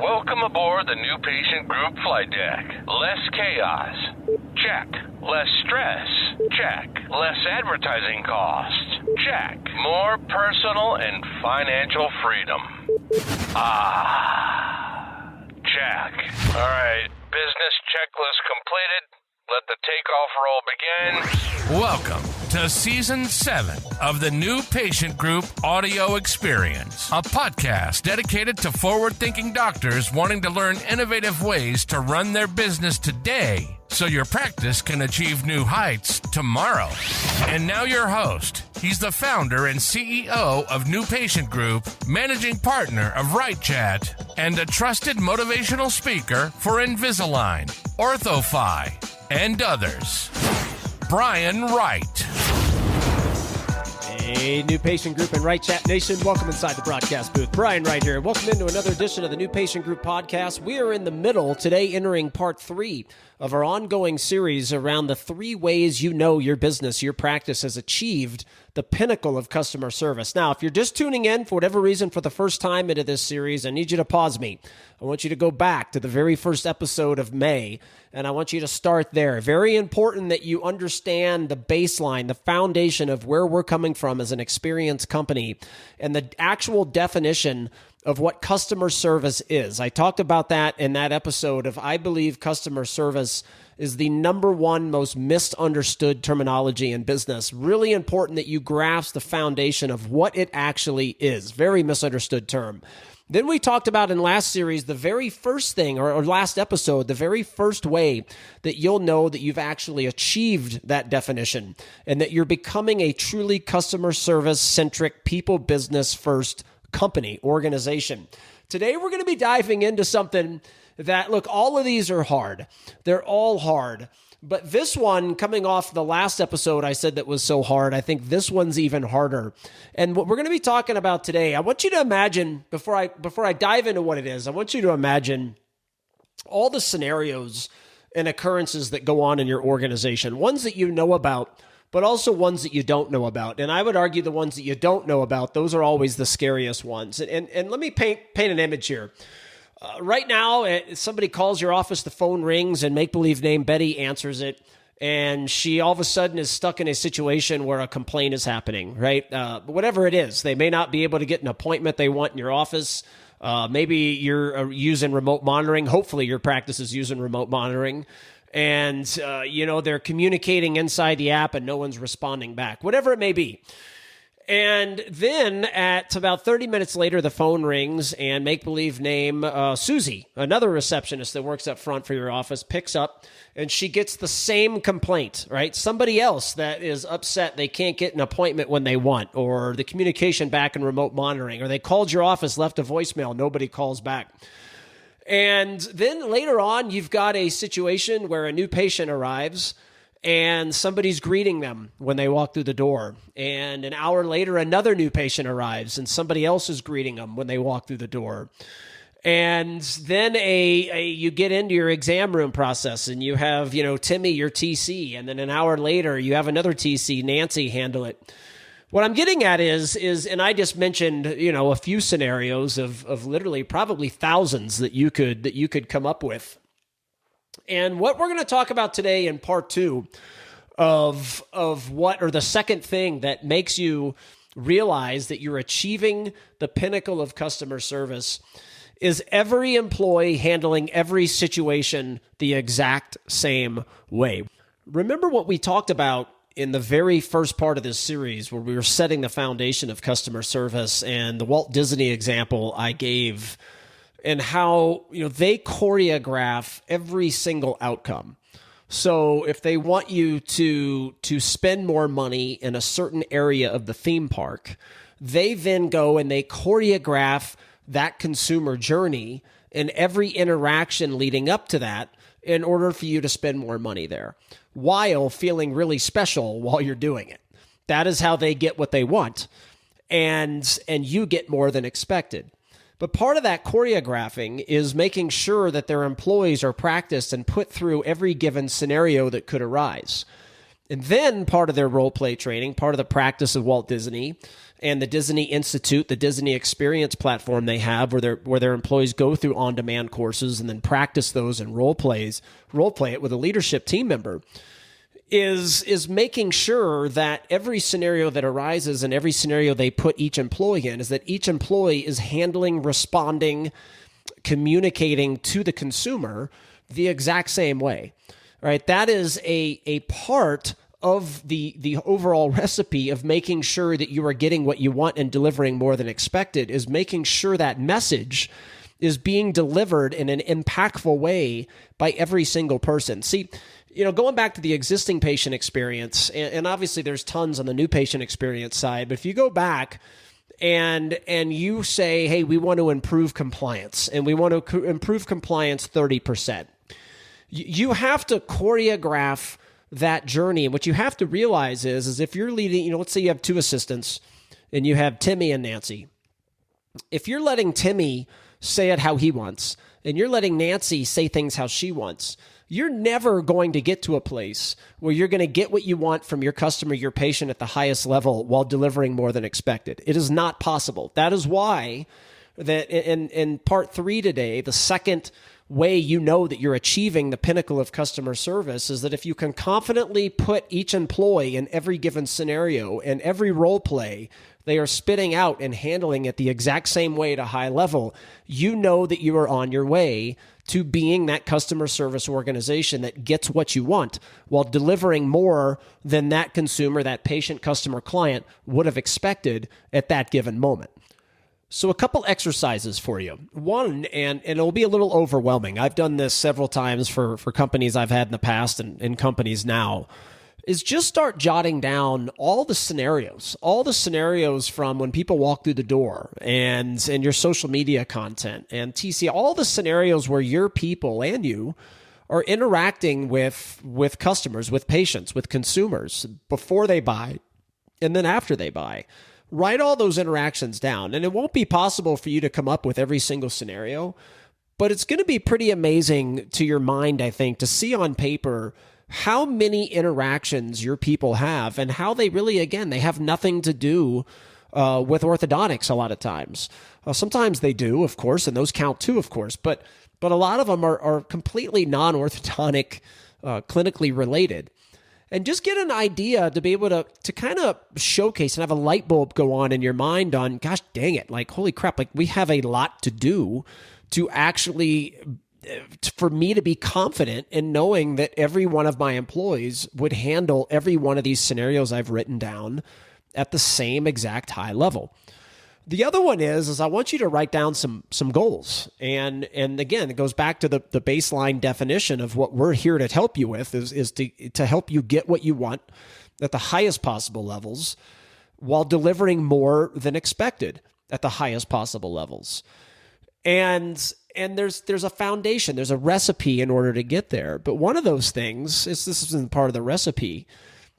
Welcome aboard the new patient group flight deck. Less chaos. Check. Less stress. Check. Less advertising costs. Check. More personal and financial freedom. Check. All right, business checklist completed. Let the takeoff roll begin. Welcome to Season 7 of the New Patient Group Audio Experience, a podcast dedicated to forward-thinking doctors wanting to learn innovative ways to run their business today so your practice can achieve new heights tomorrow. And now your host. He's the founder and CEO of New Patient Group, managing partner of Wright, and a trusted motivational speaker for Invisalign, Orthofy, and others. Brian Wright. Hey, New Patient Group and Wright Chat Nation. Welcome inside the broadcast booth. Brian Wright here. Welcome into another edition of the New Patient Group podcast. We are in the middle today, entering part 3 of our ongoing series around the 3 ways you know your business, your practice has achieved the pinnacle of customer service. Now, if you're just tuning in for whatever reason for the first time into this series, I need you to pause me. I want you to go back to the very first episode of May, and I want you to start there. Very important that you understand the baseline, the foundation of where we're coming from as an experienced company, and the actual definition of what customer service is. I talked about that in that episode of I believe customer service is the number one most misunderstood terminology in business. Really important that you grasp the foundation of what it actually is. Very misunderstood term. Then we talked about in last series, the very first thing, or last episode, the very first way that you'll know that you've actually achieved that definition and that you're becoming a truly customer service centric, people business first company, organization. Today, we're going to be diving into something that, look, all of these are hard. They're all hard. But this one, coming off the last episode I said that was so hard, I think this one's even harder. And what we're going to be talking about today, I want you to imagine, before I dive into what it is, I want you to imagine all the scenarios and occurrences that go on in your organization, ones that you know about, but also ones that you don't know about. And I would argue the ones that you don't know about, those are always the scariest ones. And let me paint an image here. Right now, somebody calls your office, the phone rings, and make-believe name Betty answers it, and she all of a sudden is stuck in a situation where a complaint is happening, right? Whatever it is, they may not be able to get an appointment they want in your office. Maybe you're using remote monitoring. Hopefully your practice is using remote monitoring. And, they're communicating inside the app and no one's responding back, whatever it may be. And then at about 30 minutes later, the phone rings and make-believe name Susie, another receptionist that works up front for your office, picks up and she gets the same complaint, right? Somebody else that is upset they can't get an appointment when they want, or the communication back in remote monitoring, or they called your office, left a voicemail, nobody calls back. And then later on, you've got a situation where a new patient arrives and somebody's greeting them when they walk through the door. And an hour later, another new patient arrives and somebody else is greeting them when they walk through the door. And then you get into your exam room process and you have, Timmy, your TC. And then an hour later, you have another TC, Nancy, handle it. What I'm getting at is, and I just mentioned, a few scenarios of literally probably thousands that you could come up with. And what we're going to talk about today in part 2 of what, or the second thing that makes you realize that you're achieving the pinnacle of customer service, is every employee handling every situation the exact same way. Remember what we talked about in the very first part of this series where we were setting the foundation of customer service, and the Walt Disney example I gave, and how they choreograph every single outcome. So if they want you to spend more money in a certain area of the theme park, they then go and they choreograph that consumer journey and every interaction leading up to that in order for you to spend more money there, while feeling really special while you're doing it. That is how they get what they want, and you get more than expected. But part of that choreographing is making sure that their employees are practiced and put through every given scenario that could arise. And then part of their role play training, part of the practice of Walt Disney and the Disney Institute, the Disney Experience platform they have where their employees go through on-demand courses and then practice those and role play it with a leadership team member, is making sure that every scenario that arises and every scenario they put each employee in is that each employee is handling, responding, communicating to the consumer the exact same way. Right? That is a part of the overall recipe of making sure that you are getting what you want and delivering more than expected, is making sure that message is being delivered in an impactful way by every single person. See, going back to the existing patient experience, and obviously there's tons on the new patient experience side, but if you go back and you say, hey, we want to improve compliance, and we want to improve compliance 30%. You have to choreograph that journey. And what you have to realize is if you're leading, let's say you have two assistants and you have Timmy and Nancy. If you're letting Timmy say it how he wants and you're letting Nancy say things how she wants, you're never going to get to a place where you're going to get what you want from your customer, your patient at the highest level while delivering more than expected. It is not possible. That is why that in part 3 today, the second way you know that you're achieving the pinnacle of customer service is that if you can confidently put each employee in every given scenario and every role play they are spitting out and handling it the exact same way at a high level, you know that you are on your way to being that customer service organization that gets what you want while delivering more than that consumer, that patient, customer, client would have expected at that given moment. So a couple exercises for you. One, and it'll be a little overwhelming. I've done this several times for companies I've had in the past and companies now, is just start jotting down all the scenarios from when people walk through the door and your social media content and TC, all the scenarios where your people and you are interacting with customers, with patients, with consumers before they buy and then after they buy. Write all those interactions down, and it won't be possible for you to come up with every single scenario, but it's going to be pretty amazing to your mind, I think, to see on paper how many interactions your people have and how they really, again, they have nothing to do with orthodontics a lot of times. Sometimes they do, of course, and those count too, of course, but a lot of them are completely non-orthodontic, clinically related. And just get an idea to be able to kind of showcase and have a light bulb go on in your mind on, gosh dang it, like, holy crap, like we have a lot to do to actually, for me to be confident in knowing that every one of my employees would handle every one of these scenarios I've written down at the same exact high level. The other one is I want you to write down some goals. And again, it goes back to the baseline definition of what we're here to help you with is to help you get what you want at the highest possible levels while delivering more than expected at the highest possible levels. And there's a foundation, there's a recipe in order to get there. But one of those things this isn't part of the recipe.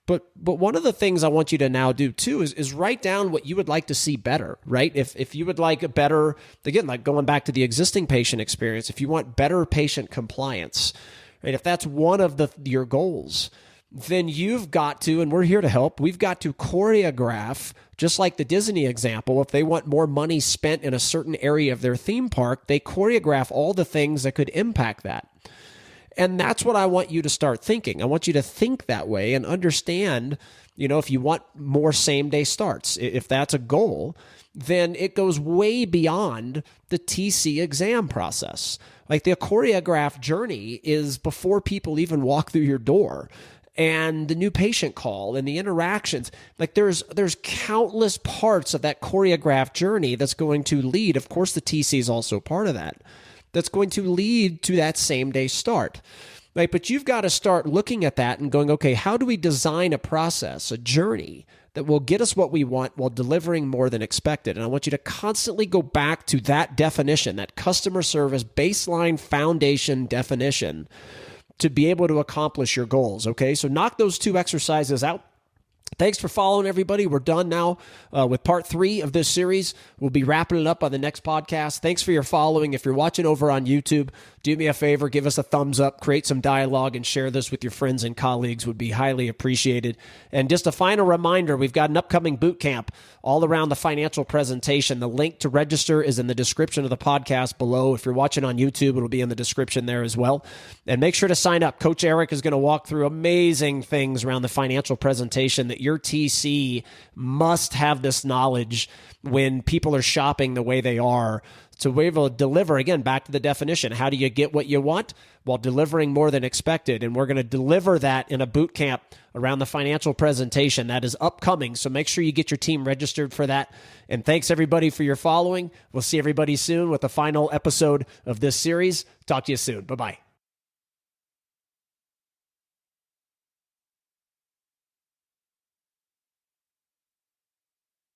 But one of the things I want you to now do too is write down what you would like to see better, right? If you would like a better, again, like going back to the existing patient experience, if you want better patient compliance, right? If that's one of your goals, then you've got to, and we're here to help, we've got to choreograph, just like the Disney example. If they want more money spent in a certain area of their theme park, they choreograph all the things that could impact that. And that's what I want you to start thinking. I want you to think that way and understand, if you want more same-day starts, if that's a goal, then it goes way beyond the TC exam process. Like the choreographed journey is before people even walk through your door, and the new patient call and the interactions. Like there's countless parts of that choreographed journey that's going to lead. Of course, the TC is also part of that. That's going to lead to that same day start, right? But you've got to start looking at that and going, okay, how do we design a process, a journey that will get us what we want while delivering more than expected? And I want you to constantly go back to that definition, that customer service baseline foundation definition to be able to accomplish your goals, okay? So knock those two exercises out Thanks for following, everybody. We're done now with part 3 of this series. We'll be wrapping it up on the next podcast. Thanks for your following. If you're watching over on YouTube, do me a favor, give us a thumbs up, create some dialogue, and share this with your friends and colleagues. Would be highly appreciated. And just a final reminder, we've got an upcoming boot camp all around the financial presentation. The link to register is in the description of the podcast below. If you're watching on YouTube, it'll be in the description there as well. And make sure to sign up. Coach Eric is going to walk through amazing things around the financial presentation that your TC must have this knowledge when people are shopping the way they are to be able to deliver. Again, back to the definition. How do you get what you want while delivering more than expected? And we're going to deliver that in a boot camp around the financial presentation that is upcoming. So make sure you get your team registered for that. And thanks everybody for your following. We'll see everybody soon with the final episode of this series. Talk to you soon. Bye-bye.